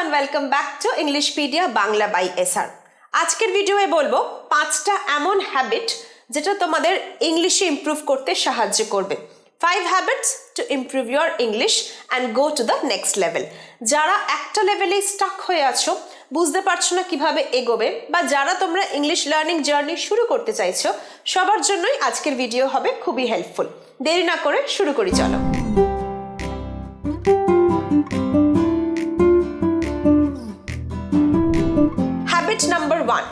and welcome back to Englishpedia Bangla by SR. আজকের ভিডিওয়ে বলবো 5টা এমন হ্যাবিট যেটা তোমাদের ইংলিশে ইমপ্রুভ করতে সাহায্য করবে। 5 habits to improve your English and go to the next level. যারা একটা লেভেলে স্টাক হয়ে আছো, বুঝতে পারছো না কিভাবে এগোবে, বা যারা তোমরা ইংলিশ লার্নিং জার্নি শুরু করতে চাইছো, সবার জন্যই আজকের ভিডিও হবে খুবই হেল্পফুল। দেরি না করে শুরু করি, চলো। Habit number 1.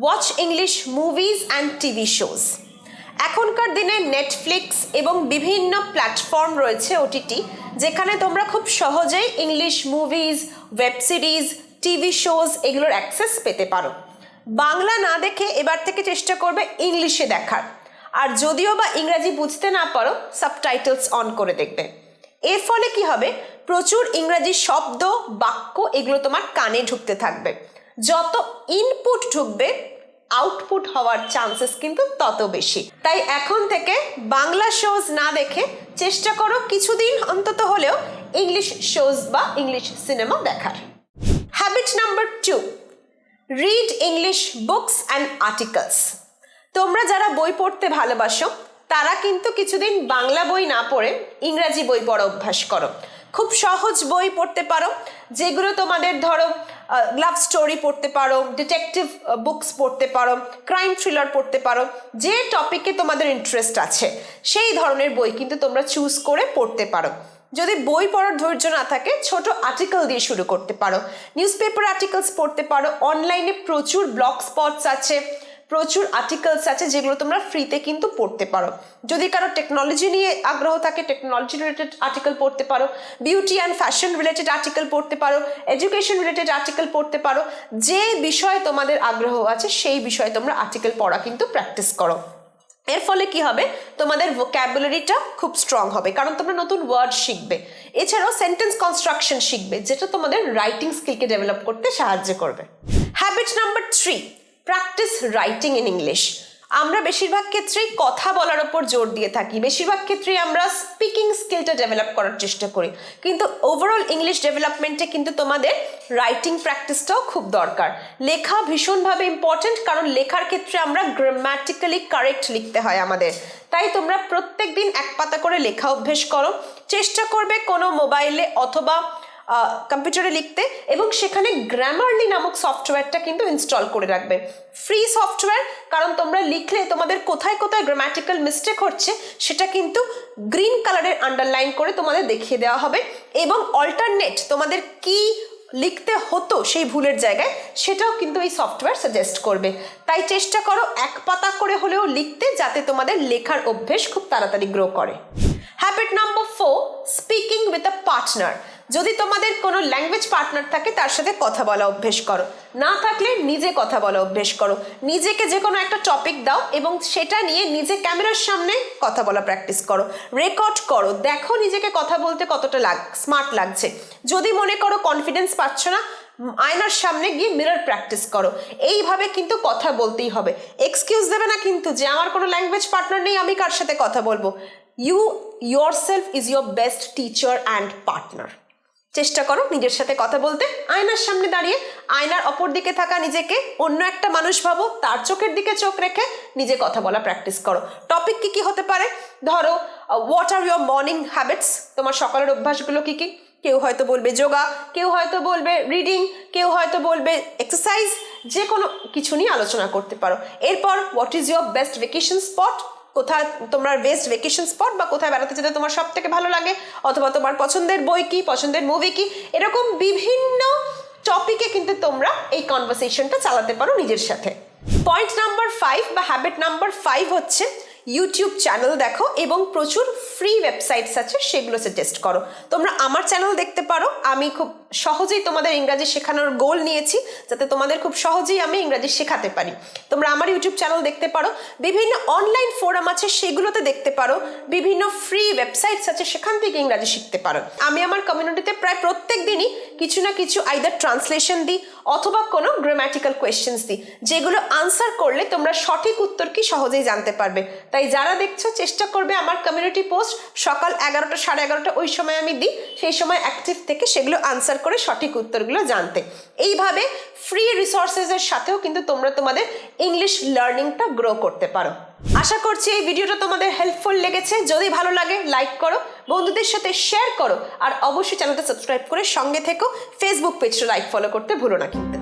Watch English movies and TV shows. এখনকার দিনে নেটফ্লিক্স এবং বিভিন্ন প্ল্যাটফর্ম রয়েছে ওটিটি, যেখানে তোমরা খুব সহজেই English movies, web series, TV shows এগুলোর অ্যাক্সেস পেতে পারো। বাংলা না দেখে এবার থেকে চেষ্টা করবে ইংলিশে দেখার, আর যদিও বা ইংরাজি বুঝতে না পারো সাবটাইটেলস অন করে দেখবে। এর ফলে কি হবে, প্রচুর ইংরাজি শব্দ, বাক্য এগুলো তোমার কানে ঢুকতে থাকবে। যত ইনপুট ঢুকবে, আউটপুট হওয়ার চান্সেস কিন্তু তত বেশি। তাই এখন থেকে বাংলা শোজ না দেখে চেষ্টা করো কিছুদিন অন্তত হলেও ইংলিশ শোজ বা ইংলিশ সিনেমা দেখার। Habit number 2. Read English books and articles. তোমরা যারা বই পড়তে ভালোবাসো, তারা কিন্তু কিছুদিন বাংলা বই না পড়ে ইংরাজি বই পড়া অভ্যাস করো। খুব সহজ বই পড়তে পারো, যেগুলো তোমাদের ধরো লাভ স্টোরি পড়তে পারো, ডিটেকটিভ বুকস পড়তে পারো, ক্রাইম থ্রিলার পড়তে পারো। যে টপিকে তোমাদের ইন্টারেস্ট আছে সেই ধরনের বই কিন্তু তোমরা চুজ করে পড়তে পারো। যদি বই পড়ার ধৈর্য না থাকে, ছোট আর্টিকেল দিয়ে শুরু করতে পারো। নিউজ পেপার আর্টিকেলস পড়তে পারো। অনলাইনে প্রচুর ব্লগ স্পটস আছে, প্রচুর আর্টিকেলস আছে, যেগুলো তোমরা ফ্রিতে কিন্তু পড়তে পারো। যদি কারো টেকনোলজি নিয়ে আগ্রহ থাকে, টেকনোলজি রিলেটেড আর্টিকেল পড়তে পারো। Beauty and fashion related article পড়তে পারো। এডুকেশন রিলেটেড আর্টিকেল পড়তে পারো। যে বিষয়ে তোমাদের আগ্রহ আছে সেই বিষয়ে তোমরা আর্টিকেল পড়া কিন্তু প্র্যাকটিস করো। এর ফলে কি হবে, তোমাদের ভোক্যাবুলারিটা খুব স্ট্রং হবে, কারণ তোমরা নতুন ওয়ার্ড শিখবে। এছাড়াও সেন্টেন্স কনস্ট্রাকশন শিখবে, যেটা তোমাদের রাইটিং স্কিলকে ডেভেলপ করতে সাহায্য করবে। Habit number 3. Practice writing in English. আমরা বেশিরভাগ ক্ষেত্রেই কথা বলার ওপর জোর দিয়ে থাকি, বেশিরভাগ ক্ষেত্রেই আমরা স্পিকিং স্কিলটা ডেভেলপ করার চেষ্টা করি, কিন্তু ওভারঅল ইংলিশ ডেভেলপমেন্টে কিন্তু তোমাদের রাইটিং প্র্যাকটিসটাও খুব দরকার। লেখা ভীষণভাবে ইম্পর্টেন্ট, কারণ লেখার ক্ষেত্রে আমরা গ্রামাটিক্যালি কারেক্ট লিখতে হয় আমাদের। তাই তোমরা প্রত্যেক দিন এক পাতা করে লেখা অভ্যেস করো। চেষ্টা করবে কোনো মোবাইলে অথবা কম্পিউটারে লিখতে, এবং সেখানে গ্রামারলি নামক সফটওয়্যারটা কিন্তু ইনস্টল করে রাখবে। ফ্রি সফটওয়্যার, কারণ তোমরা লিখলে তোমাদের কোথায় কোথায় গ্রামাটিক্যাল মিস্টেক হচ্ছে সেটা কিন্তু গ্রিন কালারের আন্ডারলাইন করে তোমাদের দেখিয়ে দেওয়া হবে, এবং অল্টারনেট তোমাদের কি লিখতে হতো সেই ভুলের জায়গায় সেটাও কিন্তু এই সফটওয়্যার সাজেস্ট করবে। তাই চেষ্টা করো এক পাতা করে হলেও লিখতে, যাতে তোমাদের লেখার অভ্যেস খুব তাড়াতাড়ি গ্রো করে। Habit number 4. Speaking with a partner. যদি তোমাদের কোনো ল্যাঙ্গুয়েজ পার্টনার থাকে, তার সাথে কথা বলা অভ্যেস করো। না থাকলে নিজে কথা বলা অভ্যেস করো। নিজেকে যে কোনো একটা টপিক দাও এবং সেটা নিয়ে নিজে ক্যামেরার সামনে কথা বলা প্র্যাকটিস করো। রেকর্ড করো, দেখো নিজেকে কথা বলতে কতটা স্মার্ট লাগছে। যদি মনে করো কনফিডেন্স পাচ্ছ না, আয়নার সামনে গিয়ে মিরর প্র্যাকটিস করো। এইভাবে কিন্তু কথা বলতেই হবে। এক্সকিউজ দেবে না কিন্তু যে আমার কোনো ল্যাঙ্গুয়েজ পার্টনার নেই, আমি কার সাথে কথা বলবো। You yourself is your best teacher and partner. চেষ্টা করো নিজের সাথে কথা বলতে। আয়নার সামনে দাঁড়িয়ে আয়নার অপর দিকে থাকা নিজেকে অন্য একটা মানুষ ভাবো, তার চোখের দিকে চোখ রেখে নিজে কথা বলা প্র্যাকটিস করো। টপিক কি কি হতে পারে, ধরো what are your morning habits, তোমার সকালের অভ্যাসগুলো কি কি। কেউ হয়তো বলবে যোগা, কেউ হয়তো বলবে রিডিং, কেউ হয়তো বলবে এক্সারসাইজ, যে কোনো কিছু নিয়ে আলোচনা করতে পারো। এরপর what is your best vacation spot, কোথায় তোমার বেস্ট ভেকেশন স্পট বা কোথায় বেড়াতে যেতে তোমার সব থেকে ভালো লাগে, অথবা তোমার পছন্দের বই কি, পছন্দের মুভি কি। এরকম বিভিন্ন টপিকে কিন্তু তোমরা এই কনভারসেশনটা চালাতে পারো নিজের সাথে। পয়েন্ট নাম্বার 5 বা হ্যাবিট নাম্বার 5 হচ্ছে ইউটিউব চ্যানেল দেখো, এবং প্রচুর ফ্রি ওয়েবসাইটস আছে, সেগুলো সাজেস্ট করো। তোমরা আমার চ্যানেল দেখতে পারো। আমি খুব সহজেই তোমাদের ইংরাজি শেখানোর গোল নিয়েছি, যাতে তোমাদের খুব সহজেই আমি ইংরাজি শেখাতে পারি। তোমরা আমার ইউটিউব চ্যানেল দেখতে পারো। বিভিন্ন অনলাইন ফোরাম আছে, সেগুলোতে দেখতে পারো। বিভিন্ন ফ্রি ওয়েবসাইটস আছে, সেখান থেকে ইংরাজি শিখতে পারো। আমি আমার কমিউনিটিতে প্রায় প্রত্যেক দিনই কিছু না কিছু আইদার ট্রান্সলেশন দিই, অথবা কোনো গ্রামাটিক্যাল কোয়েশ্চেন্স দিই, যেগুলো আনসার করলে তোমরা সঠিক উত্তর কি সহজেই জানতে পারবে। তাই যারা দেখছো চেষ্টা করবে আমার কমিউনিটি পোস্ট সকাল 11টা 11:30 ওই সময় আমি দিই, সেই সময় অ্যাক্টিভ থেকে সেগুলো আনসার করে সঠিক উত্তরগুলো জানতে। এইভাবে ফ্রি রিসোর্সেসের সাথেও কিন্তু তোমরা তোমাদের ইংলিশ লার্নিংটা গ্রো করতে পারো। আশা করছি এই ভিডিওটা তোমাদের হেল্পফুল লেগেছে। যদি ভালো লাগে লাইক করো, বন্ধুদের সাথে শেয়ার করো, আর অবশ্যই চ্যানেলটা সাবস্ক্রাইব করে সঙ্গে থেকো। ফেসবুক পেজটা লাইক ফলো করতে ভুলো না কিন্তু।